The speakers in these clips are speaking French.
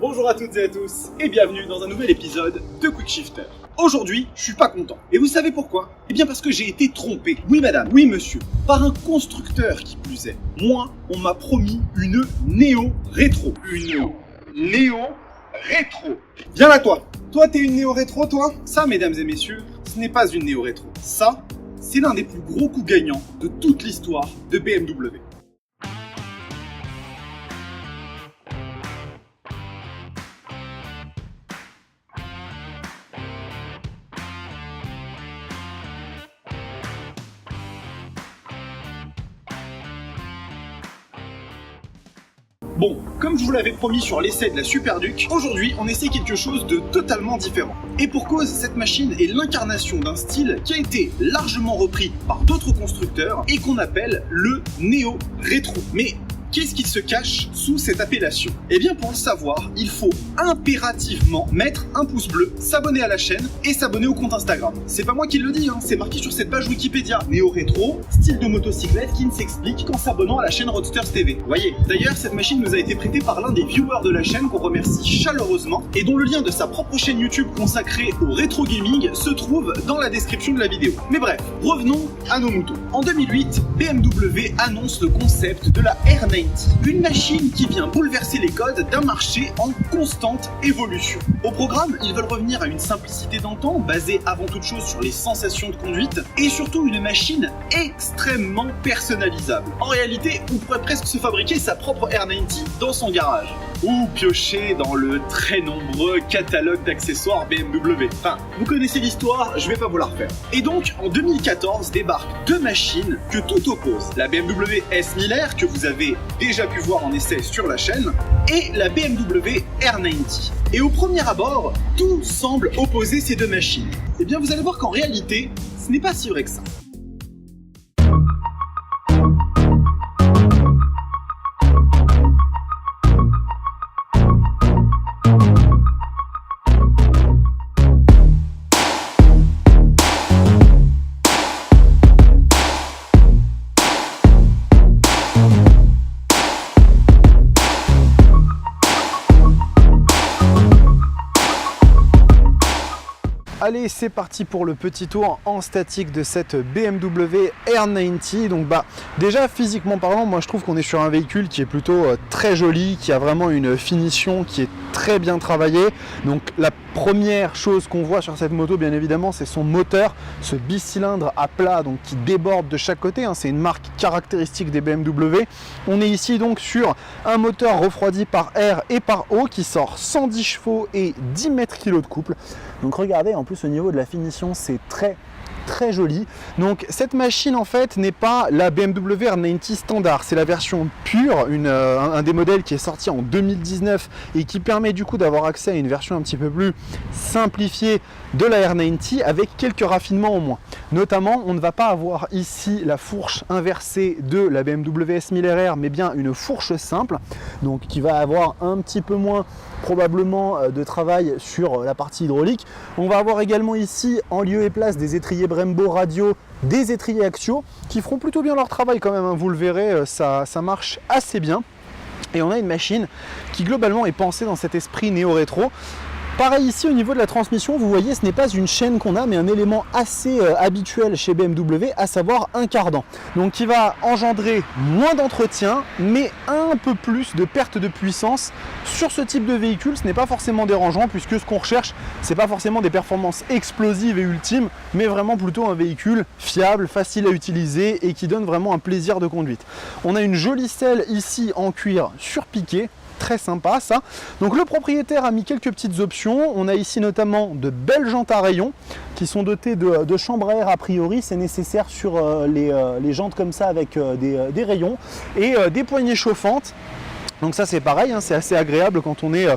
Bonjour à toutes et à tous, et bienvenue dans un nouvel épisode de Quick Shifter. Aujourd'hui, je suis pas content. Et vous savez pourquoi? Eh bien parce que j'ai été trompé. Oui madame, oui monsieur, par un constructeur qui plus est. Moi, on m'a promis une Néo Rétro. Une Néo Rétro. Viens là toi. Toi t'es une Néo Rétro toi? Ça mesdames et messieurs, ce n'est pas une Néo Rétro. Ça, c'est l'un des plus gros coups gagnants de toute l'histoire de BMW. Bon, comme je vous l'avais promis sur l'essai de la Super Duke, aujourd'hui on essaie quelque chose de totalement différent. Et pour cause, cette machine est l'incarnation d'un style qui a été largement repris par d'autres constructeurs et qu'on appelle le Néo Rétro. Mais qu'est-ce qui se cache sous cette appellation? Eh bien pour le savoir, il faut impérativement mettre un pouce bleu, s'abonner à la chaîne et s'abonner au compte Instagram. C'est pas moi qui le dis, c'est marqué sur cette page Wikipédia. Néo Rétro, style de motocyclette qui ne s'explique qu'en s'abonnant à la chaîne Roadsters TV. Vous voyez, d'ailleurs cette machine nous a été prêtée par l'un des viewers de la chaîne qu'on remercie chaleureusement et dont le lien de sa propre chaîne YouTube consacrée au rétro gaming se trouve dans la description de la vidéo. Mais bref, revenons à nos moutons. En 2008, BMW annonce le concept de la R90. Une machine qui vient bouleverser les codes d'un marché en constante évolution. Au programme, ils veulent revenir à une simplicité d'antan, basée avant toute chose sur les sensations de conduite, et surtout une machine extrêmement personnalisable. En réalité, on pourrait presque se fabriquer sa propre R90 dans son garage, ou piocher dans le très nombreux catalogue d'accessoires BMW. Enfin, vous connaissez l'histoire, je vais pas vous la refaire. Et donc, en 2014, débarquent deux machines que tout oppose. La BMW S1000R, que vous avez déjà pu voir en essai sur la chaîne, et la BMW R90. Et au premier abord, tout semble opposer ces deux machines. Et bien vous allez voir qu'en réalité, ce n'est pas si vrai que ça. Allez, c'est parti pour le petit tour en statique de cette BMW R90. Donc déjà physiquement parlant, moi je trouve qu'on est sur un véhicule qui est plutôt très joli, qui a vraiment une finition qui est très bien travaillée. Donc la première chose qu'on voit sur cette moto, bien évidemment, c'est son moteur, ce bicylindre à plat donc qui déborde de chaque côté. C'est une marque caractéristique des BMW. On est ici donc sur un moteur refroidi par air et par eau qui sort 110 chevaux et 10 mètres kg de couple. Donc regardez, en plus au niveau de la finition, c'est très joli. Donc cette machine en fait n'est pas la BMW R90 standard, c'est la version pure, un des modèles qui est sorti en 2019 et qui permet du coup d'avoir accès à une version un petit peu plus simplifiée de la R90 avec quelques raffinements en moins. Notamment, on ne va pas avoir ici la fourche inversée de la BMW S1000RR, mais bien une fourche simple, donc qui va avoir un petit peu moins probablement de travail sur la partie hydraulique. On va avoir également ici en lieu et place des étriers Brembo radio, des étriers axiaux qui feront plutôt bien leur travail quand même, vous le verrez, ça marche assez bien. Et on a une machine qui globalement est pensée dans cet esprit néo-rétro. Pareil ici au niveau de la transmission, vous voyez, ce n'est pas une chaîne qu'on a, mais un élément assez habituel chez BMW, à savoir un cardan. Donc qui va engendrer moins d'entretien, mais un peu plus de perte de puissance. Sur ce type de véhicule, ce n'est pas forcément dérangeant, puisque ce qu'on recherche, c'est pas forcément des performances explosives et ultimes, mais vraiment plutôt un véhicule fiable, facile à utiliser et qui donne vraiment un plaisir de conduite. On a une jolie selle ici en cuir surpiqué. Très sympa ça. Donc le propriétaire a mis quelques petites options. On a ici notamment de belles jantes à rayons qui sont dotées de chambres à air a priori. C'est nécessaire sur les jantes comme ça avec des rayons et des poignées chauffantes. Donc ça c'est pareil, c'est assez agréable quand on est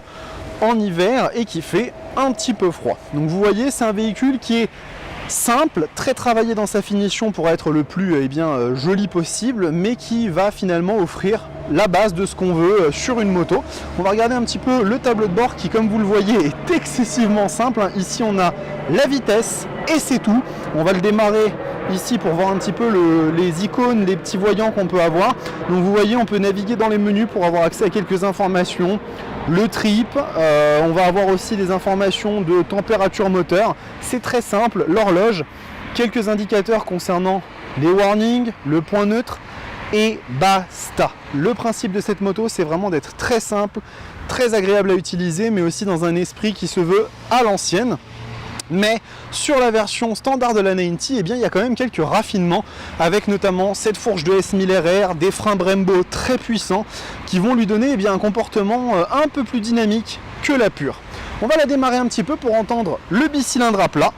en hiver et qui fait un petit peu froid. Donc vous voyez, c'est un véhicule qui est simple, très travaillé dans sa finition pour être le plus joli possible, mais qui va finalement offrir la base de ce qu'on veut sur une moto. On va regarder un petit peu le tableau de bord qui, comme vous le voyez, est excessivement simple. Ici on a la vitesse et c'est tout. On va le démarrer ici pour voir un petit peu les icônes, les petits voyants qu'on peut avoir. Donc vous voyez, on peut naviguer dans les menus pour avoir accès à quelques informations. Le trip, on va avoir aussi des informations de température moteur. C'est très simple, l'horloge, quelques indicateurs concernant les warnings, le point neutre et basta. Le principe de cette moto, c'est vraiment d'être très simple, très agréable à utiliser, mais aussi dans un esprit qui se veut à l'ancienne. Mais sur la version standard de la 90, eh bien, il y a quand même quelques raffinements, avec notamment cette fourche de S1000 RR, des freins Brembo très puissants qui vont lui donner eh bien, un comportement un peu plus dynamique que la pure. On va la démarrer un petit peu pour entendre le bicylindre à plat.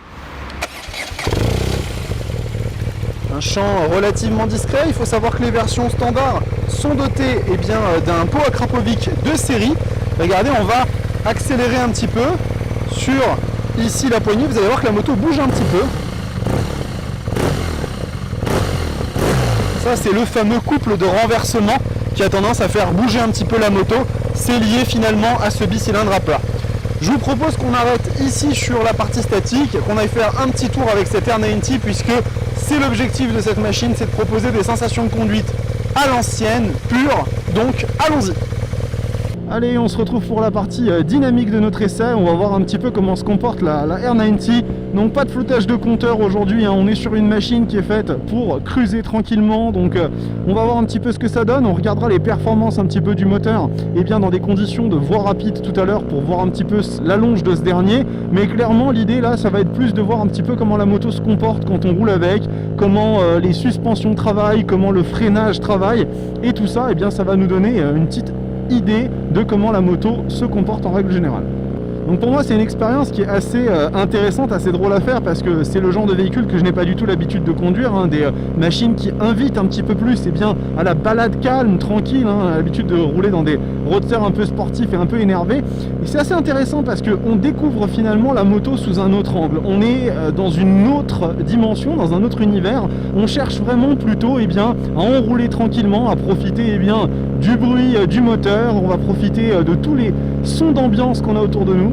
Un chant relativement discret. Il faut savoir que les versions standards sont dotées eh bien, d'un pot à Krapovic de série. Regardez, on va accélérer un petit peu sur ici la poignée. Vous allez voir que la moto bouge un petit peu. Ça, c'est le fameux couple de renversement qui a tendance à faire bouger un petit peu la moto. C'est lié finalement à ce bicylindre à plat. Je vous propose qu'on arrête ici sur la partie statique, qu'on aille faire un petit tour avec cette R90 puisque c'est l'objectif de cette machine, c'est de proposer des sensations de conduite à l'ancienne, pure, donc allons-y. Allez, on se retrouve pour la partie dynamique de notre essai. On va voir un petit peu comment se comporte la R90. Donc pas de floutage de compteur aujourd'hui, hein. On est sur une machine qui est faite pour cruiser tranquillement. Donc on va voir un petit peu ce que ça donne. On regardera les performances un petit peu du moteur et bien dans des conditions de voie rapide tout à l'heure pour voir un petit peu l'allonge de ce dernier. Mais clairement l'idée là, ça va être plus de voir un petit peu comment la moto se comporte quand on roule avec, comment les suspensions travaillent, comment le freinage travaille. Et tout ça, et bien ça va nous donner une petite idée de comment la moto se comporte en règle générale. Donc pour moi c'est une expérience qui est assez intéressante, assez drôle à faire parce que c'est le genre de véhicule que je n'ai pas du tout l'habitude de conduire, hein, des machines qui invitent un petit peu plus eh bien, à la balade calme, tranquille, hein, l'habitude de rouler dans des roadsters un peu sportifs et un peu énervés. Et c'est assez intéressant parce qu'on découvre finalement la moto sous un autre angle. On est dans une autre dimension, dans un autre univers. On cherche vraiment plutôt eh bien, à enrouler tranquillement, à profiter eh bien, du bruit du moteur, on va profiter de tous les sons d'ambiance qu'on a autour de nous.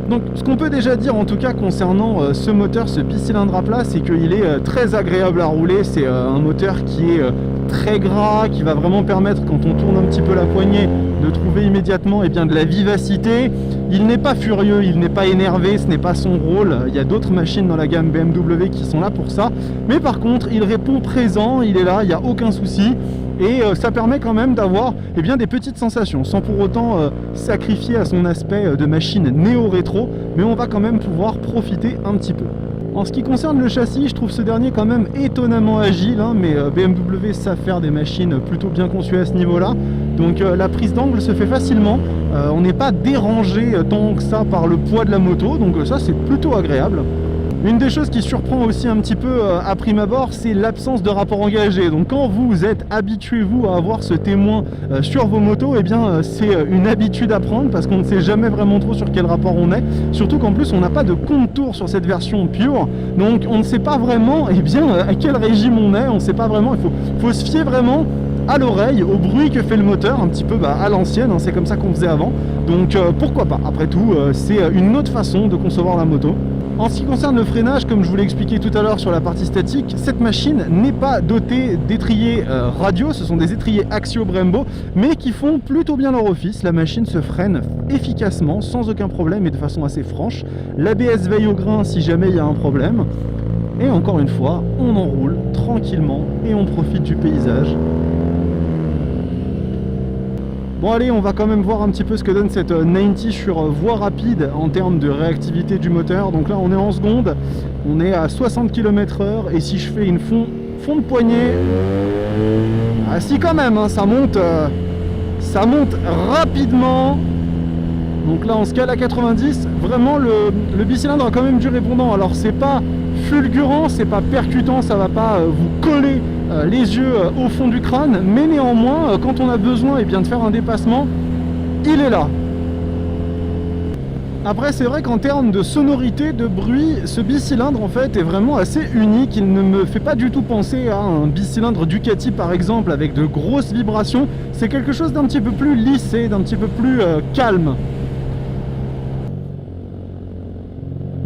Donc ce qu'on peut déjà dire en tout cas concernant ce moteur, ce bicylindre à plat, c'est qu'il est très agréable à rouler. C'est un moteur qui est très gras, qui va vraiment permettre quand on tourne un petit peu la poignée de trouver immédiatement eh bien, de la vivacité. Il n'est pas furieux, il n'est pas énervé, ce n'est pas son rôle. Il y a d'autres machines dans la gamme BMW qui sont là pour ça. Mais par contre, il répond présent, il est là, il n'y a aucun souci. Et ça permet quand même d'avoir eh bien, des petites sensations, sans pour autant sacrifier à son aspect de machine néo-rétro, mais on va quand même pouvoir profiter un petit peu. En ce qui concerne le châssis, je trouve ce dernier quand même étonnamment agile, hein, mais BMW savent faire des machines plutôt bien conçues à ce niveau-là. Donc la prise d'angle se fait facilement, on n'est pas dérangé tant que ça par le poids de la moto, donc ça c'est plutôt agréable. Une des choses qui surprend aussi un petit peu à prime abord, c'est l'absence de rapport engagé. Donc quand vous êtes habitué vous à avoir ce témoin sur vos motos, eh bien c'est une habitude à prendre parce qu'on ne sait jamais vraiment trop sur quel rapport on est. Surtout qu'en plus on n'a pas de compte-tour sur cette version pure, donc on ne sait pas vraiment eh bien, à quel régime on est, on ne sait pas vraiment, il faut se fier vraiment à l'oreille, au bruit que fait le moteur, un petit peu à l'ancienne, hein, c'est comme ça qu'on faisait avant. Donc pourquoi pas, après tout c'est une autre façon de concevoir la moto. En ce qui concerne le freinage, comme je vous l'ai expliqué tout à l'heure sur la partie statique, cette machine n'est pas dotée d'étriers radio, ce sont des étriers axiaux Brembo, mais qui font plutôt bien leur office. La machine se freine efficacement, sans aucun problème et de façon assez franche. L'ABS veille au grain si jamais il y a un problème. Et encore une fois, on enroule tranquillement et on profite du paysage. Bon allez, on va quand même voir un petit peu ce que donne cette 90 sur voie rapide en termes de réactivité du moteur. Donc là on est en seconde, on est à 60 km/h et si je fais une fond de poignée, ah si quand même, hein, ça monte rapidement. Donc là on se cale à 90, vraiment le bicylindre a quand même du répondant. Alors c'est pas fulgurant, c'est pas percutant, ça va pas vous coller les yeux au fond du crâne, mais néanmoins quand on a besoin eh bien, de faire un dépassement, il est là. Après c'est vrai qu'en termes de sonorité, de bruit, ce bicylindre en fait est vraiment assez unique. Il ne me fait pas du tout penser à un bicylindre Ducati par exemple avec de grosses vibrations. C'est quelque chose d'un petit peu plus lissé, d'un petit peu plus calme.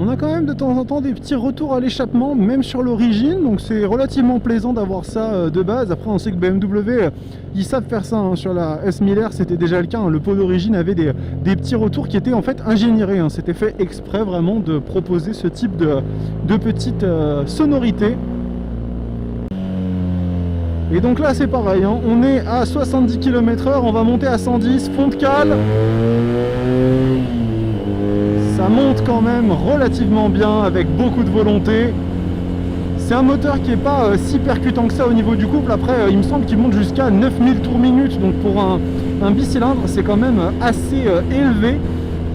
On a quand même de temps en temps des petits retours à l'échappement, même sur l'origine, donc c'est relativement plaisant d'avoir ça de base. Après, on sait que BMW, ils savent faire ça, hein. Sur la S1000R, c'était déjà le cas, hein. Le pot d'origine avait des petits retours qui étaient en fait ingénierés, hein. C'était fait exprès vraiment de proposer ce type de petite sonorité. Et donc là c'est pareil, hein. On est à 70 km/h, on va monter à 110, fond de cale. Ça monte quand même relativement bien avec beaucoup de volonté. C'est un moteur qui n'est pas si percutant que ça au niveau du couple. Après, il me semble qu'il monte jusqu'à 9000 tours minute. Donc pour un bicylindre, c'est quand même assez élevé.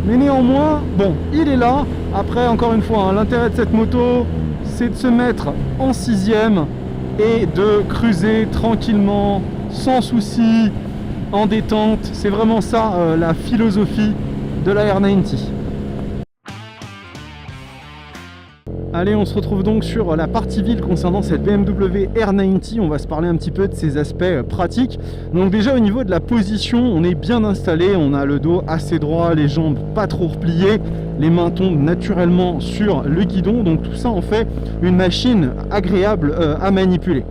Mais néanmoins, bon, il est là. Après, encore une fois, hein, l'intérêt de cette moto, c'est de se mettre en 6ème et de cruiser tranquillement, sans souci, en détente. C'est vraiment ça la philosophie de la R90. Allez, on se retrouve donc sur la partie ville concernant cette BMW R90. On va se parler un petit peu de ses aspects pratiques. Donc déjà au niveau de la position, on est bien installé. On a le dos assez droit, les jambes pas trop repliées. Les mains tombent naturellement sur le guidon. Donc tout ça en fait une machine agréable à manipuler.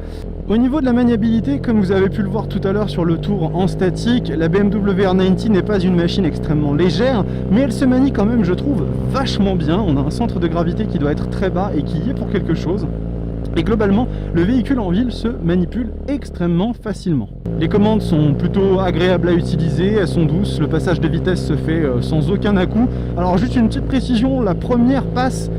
Au niveau de la maniabilité, comme vous avez pu le voir tout à l'heure sur le tour en statique, la BMW R90 n'est pas une machine extrêmement légère, mais elle se manie quand même, je trouve, vachement bien. On a un centre de gravité qui doit être très bas et qui y est pour quelque chose. Et globalement, le véhicule en ville se manipule extrêmement facilement. Les commandes sont plutôt agréables à utiliser, elles sont douces, le passage de vitesse se fait sans aucun à-coup. Alors juste une petite précision, la première passe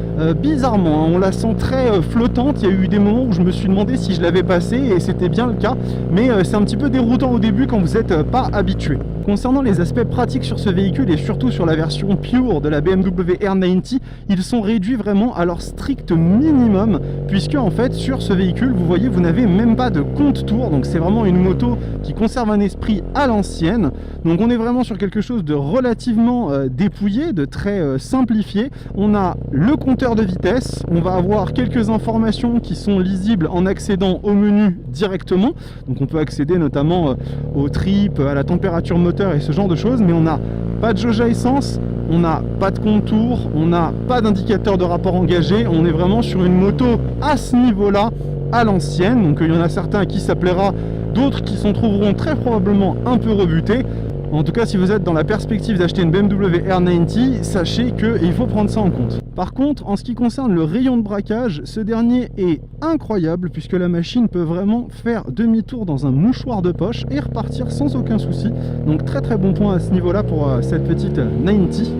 bizarrement, hein, on la sent très flottante. Il y a eu des moments où je me suis demandé si je l'avais passée et c'était bien le cas, mais c'est un petit peu déroutant au début quand vous n'êtes pas habitué. Concernant les aspects pratiques sur ce véhicule et surtout sur la version pure de la BMW R90, ils sont réduits vraiment à leur strict minimum, puisque en fait sur ce véhicule, vous voyez, vous n'avez même pas de compte-tours, donc c'est vraiment une moto qui conserve un esprit à l'ancienne. Donc on est vraiment sur quelque chose de relativement dépouillé, de très simplifié. On a le compteur de vitesse, on va avoir quelques informations qui sont lisibles en accédant au menu directement. Donc on peut accéder notamment au trip, à la température moteur et ce genre de choses, mais on n'a pas de jauge à essence, on n'a pas de contour, on n'a pas d'indicateur de rapport engagé. On est vraiment sur une moto à ce niveau-là, à l'ancienne. Donc il y en a certains qui ça plaira, d'autres qui s'en trouveront très probablement un peu rebutés. En tout cas, si vous êtes dans la perspective d'acheter une BMW R90, sachez qu'il faut prendre ça en compte. Par contre, en ce qui concerne le rayon de braquage, ce dernier est incroyable puisque la machine peut vraiment faire demi-tour dans un mouchoir de poche et repartir sans aucun souci. Donc très très bon point à ce niveau-là pour cette petite 90.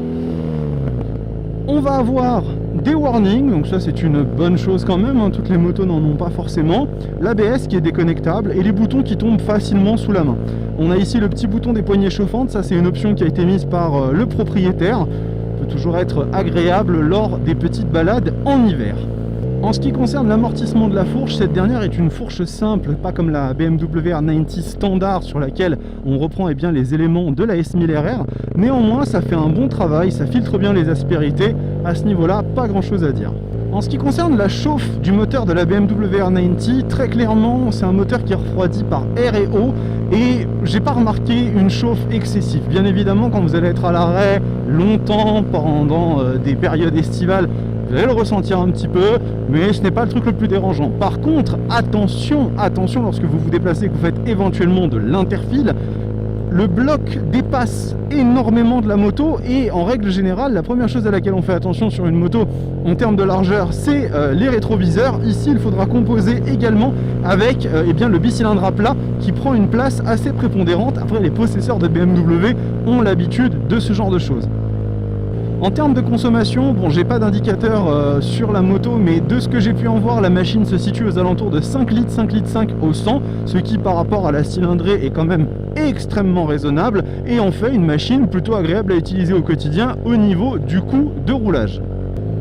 On va avoir des warnings, donc ça c'est une bonne chose quand même, hein. Toutes les motos n'en ont pas forcément. L'ABS qui est déconnectable et les boutons qui tombent facilement sous la main. On a ici le petit bouton des poignées chauffantes, ça c'est une option qui a été mise par le propriétaire. Peut toujours être agréable lors des petites balades en hiver. En ce qui concerne l'amortissement de la fourche, cette dernière est une fourche simple, pas comme la BMW R90 standard sur laquelle on reprend bien, les éléments de la S1000RR. Néanmoins, ça fait un bon travail, ça filtre bien les aspérités. À ce niveau-là, pas grand-chose à dire. En ce qui concerne la chauffe du moteur de la BMW R90, très clairement, c'est un moteur qui est refroidi par air et eau. Et j'ai pas remarqué une chauffe excessive. Bien évidemment, quand vous allez être à l'arrêt longtemps pendant des périodes estivales, vous allez le ressentir un petit peu, mais ce n'est pas le truc le plus dérangeant. Par contre, attention, attention lorsque vous vous déplacez, que vous faites éventuellement de l'interfile, le bloc dépasse énormément de la moto et en règle générale, la première chose à laquelle on fait attention sur une moto en termes de largeur, c'est les rétroviseurs. Ici, il faudra composer également avec le bicylindre à plat qui prend une place assez prépondérante. Après, les possesseurs de BMW ont l'habitude de ce genre de choses. En termes de consommation, bon, j'ai pas d'indicateur sur la moto, mais de ce que j'ai pu en voir, la machine se situe aux alentours de 5 litres, 5 litres 5 au 100, ce qui par rapport à la cylindrée est quand même extrêmement raisonnable et en fait une machine plutôt agréable à utiliser au quotidien au niveau du coût de roulage.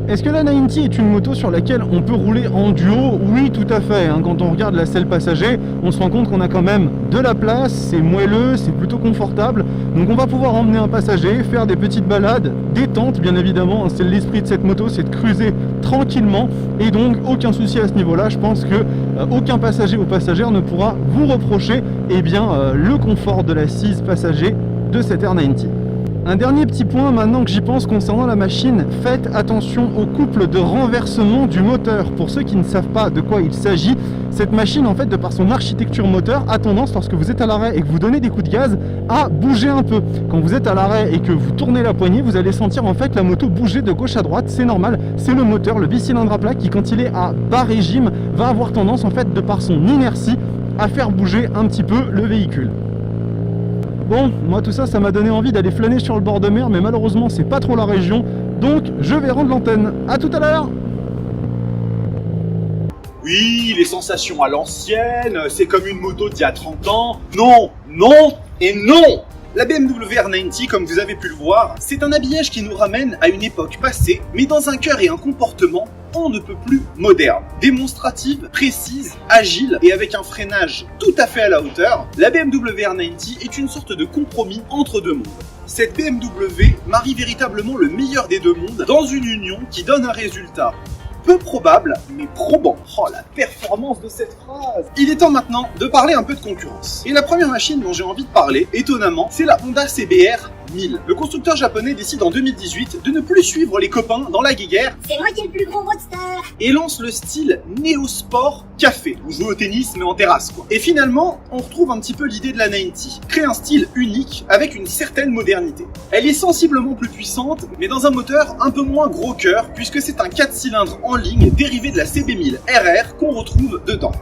Est-ce que la 90 est une moto sur laquelle on peut rouler en duo? Oui, tout à fait. Quand on regarde la selle passager, on se rend compte qu'on a quand même de la place, c'est moelleux, c'est plutôt confortable. Donc on va pouvoir emmener un passager, faire des petites balades, détente bien évidemment. C'est l'esprit de cette moto, c'est de cruiser tranquillement. Et donc aucun souci à ce niveau-là. Je pense que aucun passager ou passagère ne pourra vous reprocher le confort de l'assise passager de cette R90. Un dernier petit point maintenant que j'y pense concernant la machine, faites attention au couple de renversement du moteur. Pour ceux qui ne savent pas de quoi il s'agit, cette machine en fait de par son architecture moteur a tendance lorsque vous êtes à l'arrêt et que vous donnez des coups de gaz à bouger un peu. Quand vous êtes à l'arrêt et que vous tournez la poignée, vous allez sentir en fait la moto bouger de gauche à droite, c'est normal, c'est le moteur, le bicylindre à plat qui quand il est à bas régime va avoir tendance en fait de par son inertie à faire bouger un petit peu le véhicule. Bon, moi tout ça, ça m'a donné envie d'aller flâner sur le bord de mer, mais malheureusement c'est pas trop la région, donc je vais rendre l'antenne. À tout à l'heure. Oui, les sensations à l'ancienne, c'est comme une moto d'il y a 30 ans. Non, non et non. La BMW R90, comme vous avez pu le voir, c'est un habillage qui nous ramène à une époque passée, mais dans un cœur et un comportement on ne peut plus moderne. Démonstrative, précise, agile et avec un freinage tout à fait à la hauteur, la BMW R90 est une sorte de compromis entre deux mondes. Cette BMW marie véritablement le meilleur des deux mondes dans une union qui donne un résultat peu probable, mais probant. Oh, la performance de cette phrase! Il est temps maintenant de parler un peu de concurrence. Et la première machine dont j'ai envie de parler, étonnamment, c'est la Honda CBR 1000. Le constructeur japonais décide en 2018 de ne plus suivre les copains dans la guéguerre. C'est moi qui ai le plus gros roadster! Et lance le style néo-sport café, ou jouer au tennis mais en terrasse quoi. Et finalement, on retrouve un petit peu l'idée de la 90, créer un style unique avec une certaine modernité. Elle est sensiblement plus puissante, mais dans un moteur un peu moins gros cœur, puisque c'est un 4 cylindres en ligne dérivé de la CB1000 RR qu'on retrouve dedans.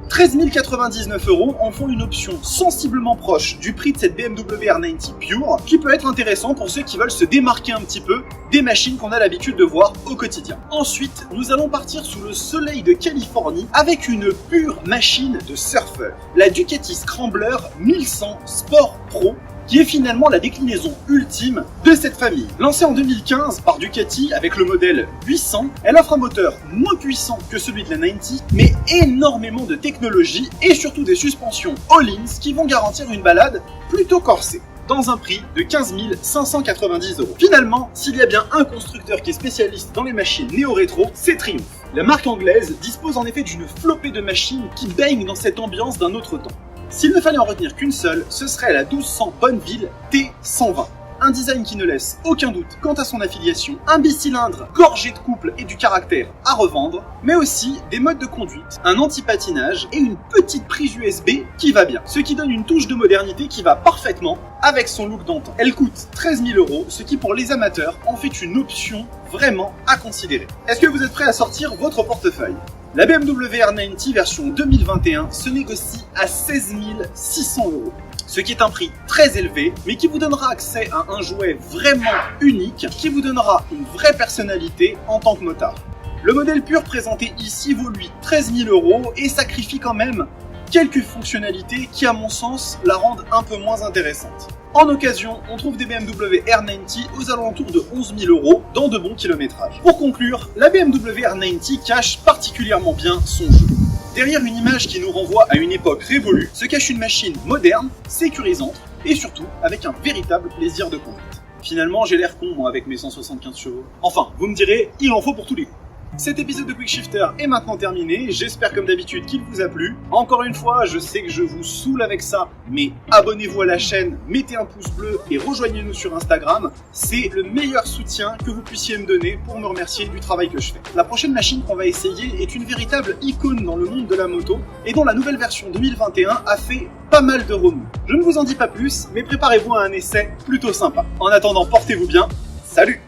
13 099 € en font une option sensiblement proche du prix de cette BMW R90 Pure, qui peut être intéressant pour ceux qui veulent se démarquer un petit peu des machines qu'on a l'habitude de voir au quotidien. Ensuite, nous allons partir sous le soleil de Californie avec une pure machine de surfeur, la Ducati Scrambler 1100 Sport Pro, qui est finalement la déclinaison ultime de cette famille. Lancée en 2015 par Ducati avec le modèle 800, elle offre un moteur moins puissant que celui de la 90, mais énormément de technologie et surtout des suspensions all-ins qui vont garantir une balade plutôt corsée, dans un prix de 15 590 €. Finalement, s'il y a bien un constructeur qui est spécialiste dans les machines néo-rétro, c'est Triumph. La marque anglaise dispose en effet d'une flopée de machines qui baignent dans cette ambiance d'un autre temps. S'il ne fallait en retenir qu'une seule, ce serait la 1200 Bonneville T120. Un design qui ne laisse aucun doute quant à son affiliation, un bicylindre gorgé de couple et du caractère à revendre, mais aussi des modes de conduite, un anti-patinage et une petite prise USB qui va bien, ce qui donne une touche de modernité qui va parfaitement avec son look d'antan. Elle coûte 13 000 €, ce qui pour les amateurs en fait une option vraiment à considérer. Est-ce que vous êtes prêts à sortir votre portefeuille ? La BMW R90 version 2021 se négocie à 16 600 €, ce qui est un prix très élevé, mais qui vous donnera accès à un jouet vraiment unique, qui vous donnera une vraie personnalité en tant que motard. Le modèle pur présenté ici vaut lui 13 000 € et sacrifie quand même quelques fonctionnalités qui à mon sens la rendent un peu moins intéressante. En occasion, on trouve des BMW R90 aux alentours de 11 000 € dans de bons kilométrages. Pour conclure, la BMW R90 cache particulièrement bien son jeu. Derrière une image qui nous renvoie à une époque révolue, se cache une machine moderne, sécurisante et surtout avec un véritable plaisir de conduite. Finalement, j'ai l'air con moi avec mes 175 chevaux. Enfin, vous me direz, il en faut pour tous les coups. Cet épisode de Quick Shifter est maintenant terminé, j'espère comme d'habitude qu'il vous a plu. Encore une fois, je sais que je vous saoule avec ça, mais abonnez-vous à la chaîne, mettez un pouce bleu et rejoignez-nous sur Instagram. C'est le meilleur soutien que vous puissiez me donner pour me remercier du travail que je fais. La prochaine machine qu'on va essayer est une véritable icône dans le monde de la moto et dont la nouvelle version 2021 a fait pas mal de remous. Je ne vous en dis pas plus, mais préparez-vous à un essai plutôt sympa. En attendant, portez-vous bien, salut!